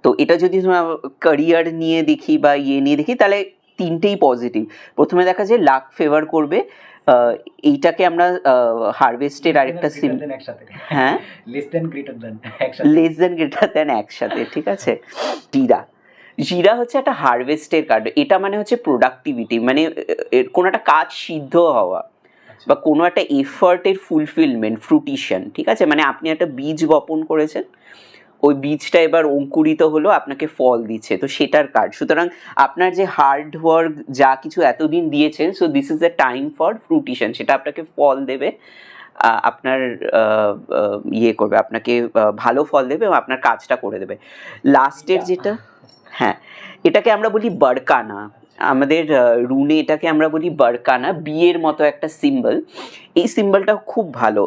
তো এটা যদি ক্যারিয়ার নিয়ে দেখি বা নিয়ে দেখি তাহলে তিনটেই পজিটিভ। প্রথমে দেখা যায় লাক ফেভার করবে, এইটাকে আমরা হারভেস্টের আরেকটা হ্যাঁ লেস দেন গ্রেটার দেন একসাথে, ঠিক আছে। জিরা হচ্ছে একটা হারভেস্টের কার্ড, এটা মানে হচ্ছে প্রোডাক্টিভিটি, মানে কোনো একটা কাজ সিদ্ধ হওয়া বা কোনো একটা এফার্টের ফুলফিলমেন্ট, ফ্রুটিশন, ঠিক আছে। মানে আপনি একটা বীজ বপন করেছেন, ওই বীজটা এবার অঙ্কুরিত হলো, আপনাকে ফল দিচ্ছে, তো সেটার কার্ড। সুতরাং আপনার যে হার্ড ওয়ার্ক যা কিছু এতদিন দিয়েছেন, so this is the time for fruition, সেটা আপনাকে ফল দেবে, আপনার করবে, আপনাকে ভালো ফল দেবে এবং আপনার কাজটা করে দেবে। লাস্টের যেটা, হ্যাঁ, এটাকে আমরা বলি বারকানা, আমাদের রুনে এটাকে আমরা বলি বারকানা, বিয়ের মতো একটা সিম্বল। এই সিম্বলটা খুব ভালো।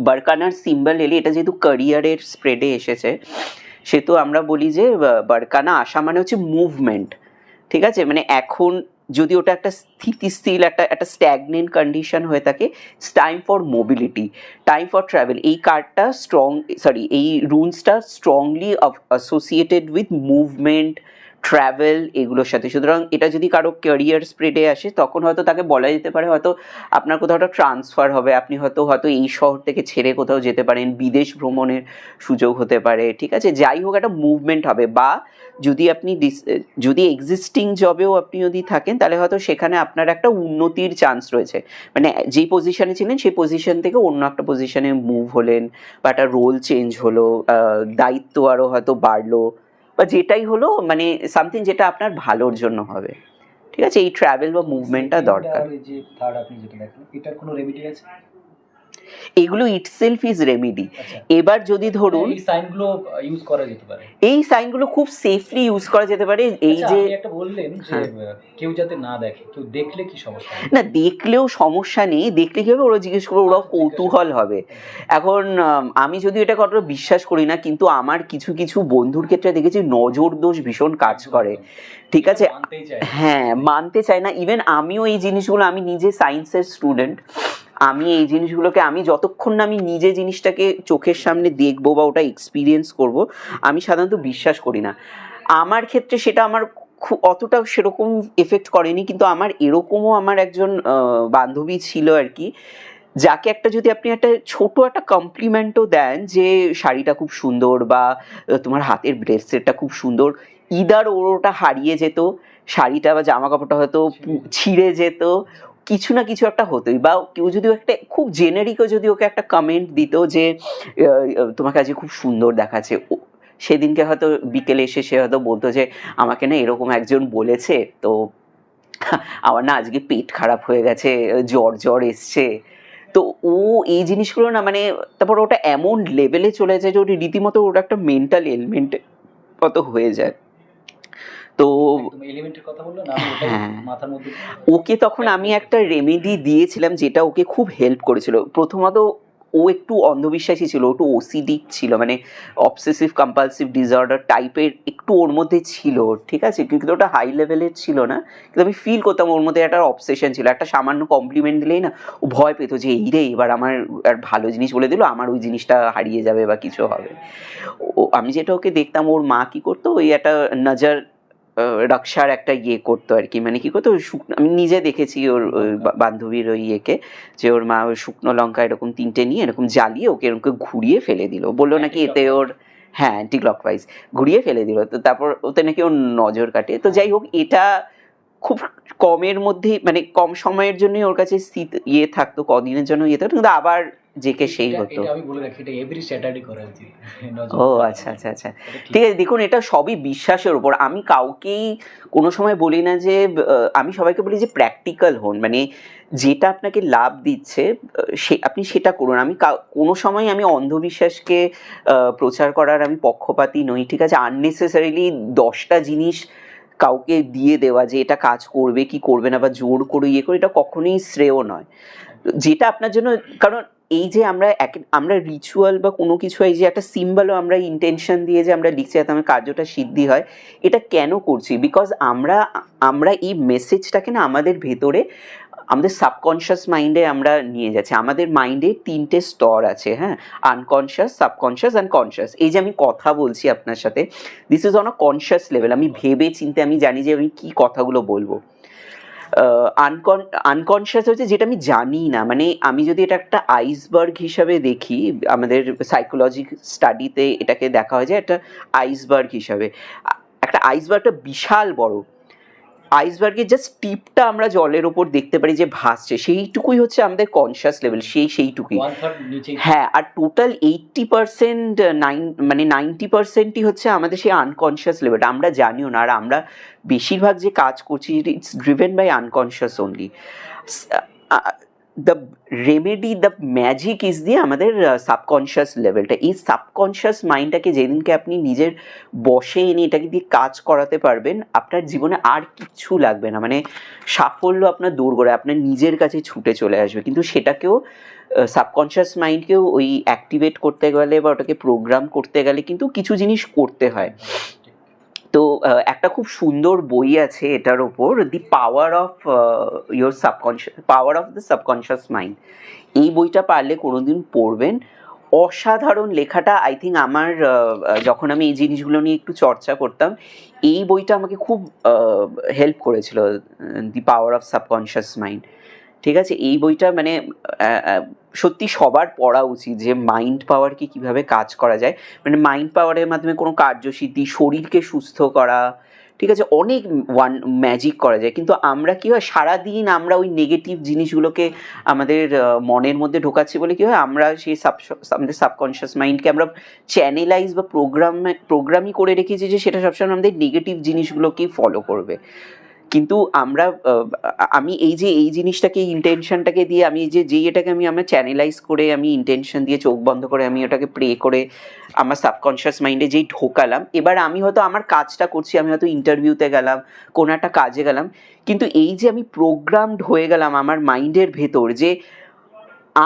বারকানার সিম্বল এলে, এটা যেহেতু ক্যারিয়ারের স্প্রেডে এসেছে, সেহেতু আমরা বলি যে বারকানা আসা মানে হচ্ছে মুভমেন্ট, ঠিক আছে। মানে এখন যদি ওটা একটা স্থিতিশীল একটা স্ট্যাগনেন্ট কন্ডিশন হয়ে থাকে, it's time for mobility, time for travel. এই কার্ডটা এই রুনসটা strongly associated with movement, travel, এগুলোর সাথে। সুতরাং এটা যদি কারো ক্যারিয়ার স্প্রেডে আসে, তখন হয়তো তাকে বলা যেতে পারে হয়তো আপনার কোথাও একটা ট্রান্সফার হবে, আপনি হয়তো এই শহর থেকে ছেড়ে কোথাও যেতে পারেন, বিদেশ ভ্রমণের সুযোগ হতে পারে, ঠিক আছে। যাই হোক, একটা মুভমেন্ট হবে। বা যদি আপনি যদি এক্সিস্টিং জবেও আপনি যদি থাকেন, তাহলে হয়তো সেখানে আপনার একটা উন্নতির চান্স রয়েছে, মানে যেই পজিশনে ছিলেন সেই পজিশন থেকে অন্য একটা পজিশনে মুভ হলেন, বা একটা রোল চেঞ্জ হলো, দায়িত্ব আরও হয়তো বাড়লো, বা যেটাই হলো, মানে সামথিং যেটা আপনার ভালোর জন্য হবে, ঠিক আছে। এই ট্রাভেল বা মুভমেন্টটা দরকার। এটার কোনো রেমেডি আছে? এগুলো ইটসেলফ ইজ রেমেডি। এবার যদি ধরুন এই সাইনগুলো ইউজ করা যেতে পারে, এই সাইনগুলো খুব সেফলি ইউজ করা যেতে পারে। এই যে একটা বললেন যে কেউ যাতে না দেখে, কেউ দেখলে কি সমস্যা? না, দেখলেও সমস্যা নেই, দেখলে কি হবে, ওরা জিজ্ঞেস করবে, ওরাও কৌতূহল হবে। এখন আমি যদি এটা কতটা বিশ্বাস করি না, কিন্তু আমার কিছু কিছু বন্ধুর ক্ষেত্রে দেখেছি নজর দোষ ভীষণ কাজ করে, ঠিক আছে। হ্যাঁ, মানতে চায় না। ইভেন আমিও এই জিনিসগুলো, আমি নিজে সায়েন্সের স্টুডেন্ট, আমি এই জিনিসগুলোকে, আমি যতক্ষণ না আমি নিজে জিনিসটাকে চোখের সামনে দেখবো বা ওটা এক্সপিরিয়েন্স করব, আমি সাধারণত বিশ্বাস করি না। আমার ক্ষেত্রে সেটা আমার খুব অতটা সেরকম এফেক্ট করেনি, কিন্তু আমার এরকমও আমার একজন বান্ধবী ছিল আর কি, যাকে একটা যদি আপনি একটা ছোট একটা কমপ্লিমেন্টও দেন যে শাড়িটা খুব সুন্দর বা তোমার হাতের ব্রেসলেটটা খুব সুন্দর, ইদার ওটা হারিয়ে যেত, শাড়িটা বা জামা কাপড়টা হয়তো ছিঁড়ে যেত, কিছু না কিছু একটা হতোই। বা কেউ যদি একটা খুব জেনারিকও যদি ওকে একটা কমেন্ট দিত যে তোমাকে আজকে খুব সুন্দর দেখাচ্ছে, সেদিনকে হয়তো বিকেলে এসে সে হয়তো বলতো যে আমাকে না এরকম একজন বলেছে, তো আমার না আজকে পেট খারাপ হয়ে গেছে, জ্বর এসছে। তো ও এই জিনিসগুলো না, মানে তারপর ওটা এমন লেভেলে চলে যায় যে ওটা রীতিমতো ওটা একটা মেন্টাল এলিমেন্ট কত হয়ে যায়। তো হ্যাঁ, ওকে তখন আমি একটা রেমেডি দিয়েছিলাম যেটা ওকে খুব হেল্প করেছিল। প্রথমত ও একটু অন্ধবিশ্বাসী ছিল, একটু ওসিডি ছিল, মানে অবসেসিভ কম্পালসিভ ডিসঅর্ডার টাইপের একটু ওর মধ্যে ছিল, ঠিক আছে। কিন্তু ওটা হাই লেভেলের ছিল না, কিন্তু আমি ফিল করতাম ওর মধ্যে একটা অবসেশন ছিল। একটা সামান্য কমপ্লিমেন্ট দিলেই না ও ভয় পেত যে এই রে, এবার আমার আর ভালো জিনিস বলে দিল, আমার ওই জিনিসটা হারিয়ে যাবে বা কিছু হবে। ও আমি যেটা ওকে দেখতাম, ওর মা কি করতো, ওই একটা নজর রক্ষার একটা করতো আর কি, মানে কি করতো, শুকনো, আমি নিজে দেখেছি ওর বান্ধবীর ওই যে ওর মা ওই শুকনো লঙ্কা এরকম 3টে নিয়ে এরকম জ্বালিয়ে ওকে এরকম ঘুরিয়ে ফেলে দিল, বললো নাকি এতে ওর, হ্যাঁ, অ্যান্টি ক্লকওয়াইজ ঘুরিয়ে ফেলে দিল, তো তারপর ওতে নাকি ওর নজর কাটে। তো যাই হোক, এটা খুব কমের মধ্যে, মানে কম সময়ের জন্যই ওর কাছে থাকতো, কদিনের জন্য থাকতো, কিন্তু আবার যেকে সেই হতো। আমি বলে রাখি, এটা এভরি স্যাটারডে করা উচিত। ও আচ্ছা, ঠিক আছে। দেখুন, এটা সবই বিশ্বাসের উপর। আমি কাউকেই কোনো সময় বলি না যে, আমি সবাইকে বলি যে প্র্যাকটিক্যাল হন, মানে যেটা আপনাকে লাভ দিচ্ছে আপনি সেটা করুন। আমি কোনো সময় আমি অন্ধবিশ্বাসকে প্রচার করার আমি পক্ষপাতী নই, ঠিক আছে। আননেসেসারিলি 10টা জিনিস কাউকে দিয়ে দেওয়া যে এটা কাজ করবে কি করবে না, বা জোর করে করে, এটা কখনোই শ্রেয় নয়। যেটা আপনার জন্য, কারণ এই যে আমরা রিচুয়াল বা কোনো কিছু, এই যে একটা সিম্বলও আমরা ইন্টেনশন দিয়ে যে আমরা লিখছি যাতে আমার কার্যটা সিদ্ধি হয়, এটা কেন করছি? বিকজ আমরা এই মেসেজটাকে না আমাদের ভেতরে আমাদের সাবকনশিয়াস মাইন্ডে আমরা নিয়ে যাচ্ছি। আমাদের মাইন্ডে 3টে স্তর আছে, হ্যাঁ, আনকনশিয়াস, সাবকনশিয়াস অ্যান্ড কনশিয়াস। এই যে আমি কথা বলছি আপনার সাথে, this is on a conscious level. আমি ভেবে চিন্তে আমি জানি যে আমি কী কথাগুলো বলবো। আনকনশিয়াস হচ্ছে যেটা আমি জানি না, মানে আমি যদি এটা একটা আইসবার্গ হিসাবে দেখি, আমাদের সাইকোলজি স্টাডিতে এটাকে দেখা হয় যে একটা আইসবার্গ হিসাবে। একটা আইসবার্গটা বিশাল বড়, আইসবার্গের জাস্ট টিপটা আমরা জলের ওপর দেখতে পারি যে ভাসছে, সেইটুকুই হচ্ছে আমাদের কনশিয়াস লেভেল, সেইটুকুই। হ্যাঁ, আর টোটাল 80% মানে 90%ই হচ্ছে আমাদের সেই আনকনশিয়াস লেভেলটা, আমরা জানিও না। আর আমরা বেশিরভাগ যে কাজ করছি, it's driven by unconscious only. The remedy, the magic is দিয়ে আমাদের সাবকনশিয়াস লেভেলটা। এই সাবকনশিয়াস মাইন্ডটাকে যেদিনকে আপনি নিজের বশে এনে এটাকে দিয়ে কাজ করাতে পারবেন, আপনার জীবনে আর কিচ্ছু লাগবে না, মানে সাফল্য আপনার দৌড়গোড়ায় আপনার নিজের কাছে ছুটে চলে আসবে। কিন্তু সেটাকেও সাবকনশিয়াস মাইন্ডকেও ওই অ্যাক্টিভেট করতে গেলে বা ওটাকে প্রোগ্রাম করতে গেলে কিন্তু কিছু জিনিস করতে হয়। তো একটা খুব সুন্দর বই আছে এটার ওপর, the power of your subconscious, power of the subconscious mind. এই বইটা পারলে কোনোদিন পড়বেন, অসাধারণ লেখাটা। আই থিঙ্ক আমার যখন আমি এই জিনিসগুলো নিয়ে একটু চর্চা করতাম, এই বইটা আমাকে খুব হেল্প করেছিল, দি পাওয়ার অফ সাবকনশিয়াস মাইন্ড। ঠিক আছে, এই বইটা মানে সত্যি সবার পড়া উচিত, যে মাইন্ড পাওয়ারকে কীভাবে কাজ করা যায়, মানে মাইন্ড পাওয়ারের মাধ্যমে কোনো কার্যসিদ্ধি, শরীরকে সুস্থ করা, ঠিক আছে, অনেক ম্যাজিক করা যায়। কিন্তু আমরা কী হয়, সারাদিন আমরা ওই নেগেটিভ জিনিসগুলোকে আমাদের মনের মধ্যে ঢোকাচ্ছি বলে কী হয়, আমরা সেই আমাদের সাবকনশিয়াস মাইন্ডকে আমরা চ্যানেলাইজ বা প্রোগ্রামই করে রেখেছি যে সেটা সবসময় আমাদের নেগেটিভ জিনিসগুলোকেই ফলো করবে। কিন্তু আমরা আমি এই জিনিসটাকে, ইন্টেনশনটাকে দিয়ে আমি এটাকে আমরা চ্যানেলাইজ করে, আমি ইন্টেনশন দিয়ে চোখ বন্ধ করে আমি ওটাকে প্রে করে আমার সাবকনশিয়াস মাইন্ডে যেই ঢোকালাম, এবার আমি হয়তো আমার কাজটা করছি, আমি হয়তো ইন্টারভিউতে গেলাম, কোনো একটা কাজে গেলাম, কিন্তু এই যে আমি প্রোগ্রামড হয়ে গেলাম আমার মাইন্ডের ভেতর, যে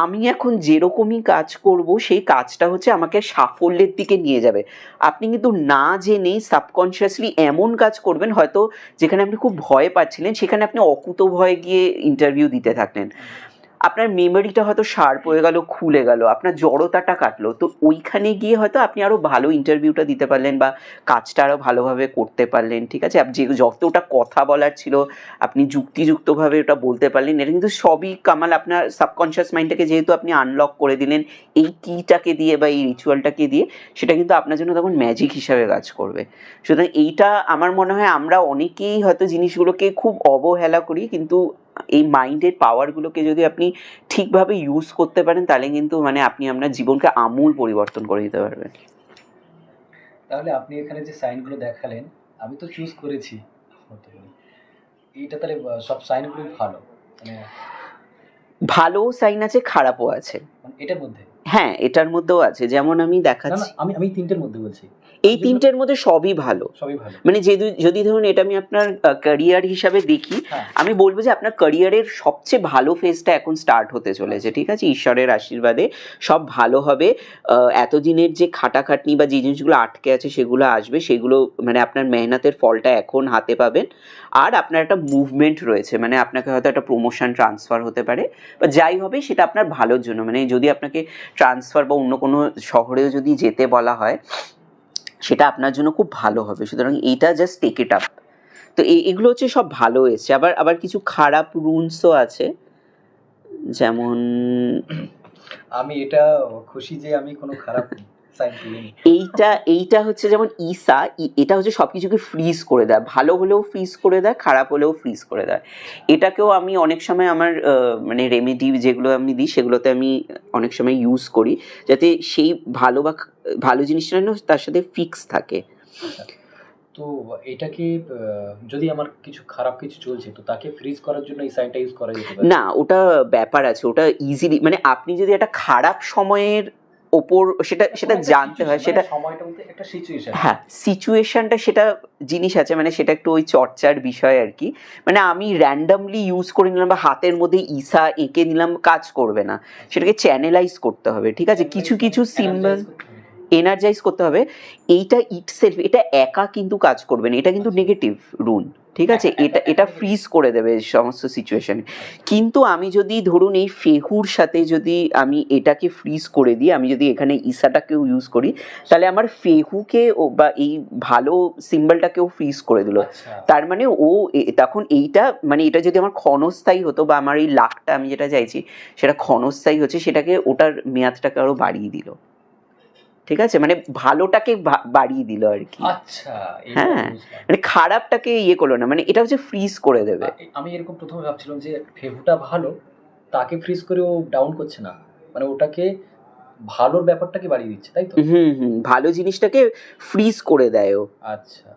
আমি এখন যেরকমই কাজ করব সেই কাজটা হচ্ছে আমাকে সাফল্যের দিকে নিয়ে যাবে। আপনি কিন্তু না জেনেই সাবকনশিয়াসলি এমন কাজ করবেন হয়তো যেখানে আপনি খুব ভয় পাচ্ছিলেন, সেখানে আপনি অকুতোভয় গিয়ে ইন্টারভিউ দিতে থাকলেন। আপনার মেমোরিটা হয়তো শার্প হয়ে গেল, খুলে গেল, আপনার জড়তাটা কাটলো, তো ওইখানে গিয়ে হয়তো আপনি আরও ভালো ইন্টারভিউটা দিতে পারলেন বা কাজটা আরও ভালোভাবে করতে পারলেন। ঠিক আছে, যে যতটা কথা বলার ছিল আপনি যুক্তিযুক্তভাবে ওটা বলতে পারলেন। এটা কিন্তু সবই কামাল আপনার সাবকনশিয়াস মাইন্ডটাকে যেহেতু আপনি আনলক করে দিলেন এই কিটাকে দিয়ে বা এই রিচুয়ালটাকে দিয়ে, সেটা কিন্তু আপনার জন্য তখন ম্যাজিক হিসাবে কাজ করবে। সুতরাং এইটা আমার মনে হয় আমরা অনেকেই হয়তো জিনিসগুলোকে খুব অবহেলা করি, কিন্তু এই মাইন্ডের পাওয়ারগুলোকে যদি আপনি ঠিকভাবে ইউজ করতে পারেন, তাহলে কিন্তু মানে আপনি আপনার জীবনকে আমূল পরিবর্তন করে দিতে পারবেন। তাহলে আপনি এখানে যে সাইনগুলো দেখালেন, আমি তো চুজ করেছি, এইটা তাহলে সব সাইনগুলো ভালো, মানে ভালো সাইন আছে, খারাপও আছে এটার মধ্যে। হ্যাঁ, এটার মধ্যেও আছে, যেমন আমি দেখাচ্ছি। আমি তিনটের মধ্যে বলছি, এই তিনটের মধ্যে সবই ভালো, মানে যদি ধরুন এটা আমি আপনার ক্যারিয়ার হিসাবে দেখি, আমি বলবো যে আপনার ক্যারিয়ারের সবচেয়ে ভালো ফেজটা এখন স্টার্ট হতে চলেছে। ঠিক আছে, ঈশ্বরের আশীর্বাদে সব ভালো হবে। এতদিনের যে খাটাখাটনি বা যে জিনিসগুলো আটকে আছে সেগুলো আসবে, সেগুলো মানে আপনার মেহনতের ফলটা এখন হাতে পাবেন। আর আপনার একটা মুভমেন্ট রয়েছে, মানে আপনাকে হয়তো একটা প্রমোশন ট্রান্সফার হতে পারে, বা যাই হবে সেটা আপনার ভালোর জন্য। মানে যদি আপনাকে ট্রান্সফার বা অন্য কোনো শহরেও যদি যেতে বলা হয়, সেটা আপনার জন্য খুব ভালো হবে। সুতরাং এইটা জাস্ট টেক ইট আপ। তো এগুলো হচ্ছে সব ভালো এসছে। আবার কিছু খারাপ রুলসও আছে, যেমন আমি এটা খুশি যে আমি কোনো খারাপ সাইন তুলিনি। এইটা হচ্ছে যেমন ঈসা, এটা হচ্ছে সব কিছুকে ফ্রিজ করে দেয়, ভালো হলেও ফ্রিজ করে দেয়, খারাপ হলেও ফ্রিজ করে দেয়। এটাকেও আমি অনেক সময় আমার মানে রেমেডি যেগুলো আমি দিই সেগুলোতে আমি অনেক সময় ইউজ করি, যাতে সেই ভালো জিনিসটা যেন তার সাথে ফিক্স থাকে। তো এটা কি যদি আমার খারাপ কিছু চলছে, তো তাকে ফ্রিজ করার জন্য এই সাইনটা ইউজ করা যেতে পারে? না, ওটা ব্যাপার আছে, ওটা ইজিলি, মানে আপনি যদি একটা খারাপ সময়ের ওপর সেটা জানতে হয়, সেটা সময়টা বলতে একটা সিচুয়েশন, হ্যাঁ সিচুয়েশনটা, সেটা জিনিস আছে, মানে সেটা একটু ওই চর্চার বিষয় আর কি। মানে আমি র্যান্ডামলি ইউজ করে নিলাম বা হাতের মধ্যে ঈসা এঁকে নিলাম, কাজ করবে না, সেটাকে চ্যানেলাইজ করতে হবে। ঠিক আছে, কিছু সিম্বল এনার্জাইজ করতে হবে। এইটা ইটসেলফ, এটা একা কিন্তু কাজ করবে না, এটা কিন্তু নেগেটিভ রুন। ঠিক আছে, এটা ফ্রিজ করে দেবে সমস্ত সিচুয়েশনে। কিন্তু আমি যদি ধরুন এই ফেহুর সাথে যদি আমি এটাকে ফ্রিজ করে দিই, আমি যদি এখানে ইসাটাকেও ইউজ করি, তাহলে আমার ফেহুকে বা এই ভালো সিম্বলটাকেও ফ্রিজ করে দিল। আচ্ছা তার মানে ও তখন এইটা মানে এটা যদি আমার ক্ষণস্থায়ী হতো বা আমার এই লাখটা আমি যেটা চাইছি সেটা ক্ষণস্থায়ী হচ্ছে, সেটাকে ওটার মেয়াদটাকে আরো বাড়িয়ে দিল। ঠিক আছে, মানে ভালোটাকে বাড়িয়ে দিল আর কি। আচ্ছা, এইবার হ্যাঁ, বুঝলাম। মানে খারাপটাকে ইয়ে করলো না, মানে এটা হচ্ছে ফ্রিজ করে দেবে। আমি এরকম প্রথমে ভাবছিলাম যে ফেহুটা ভালো, তাকে ফ্রিজ করে ও ডাউন করছে না, মানে ওটাকে ভালোর ব্যাপারটাকে বাড়িয়ে দিচ্ছে, তাই তো? হুম, ভালো জিনিসটাকে ফ্রিজ করে দেয় ও। আচ্ছা।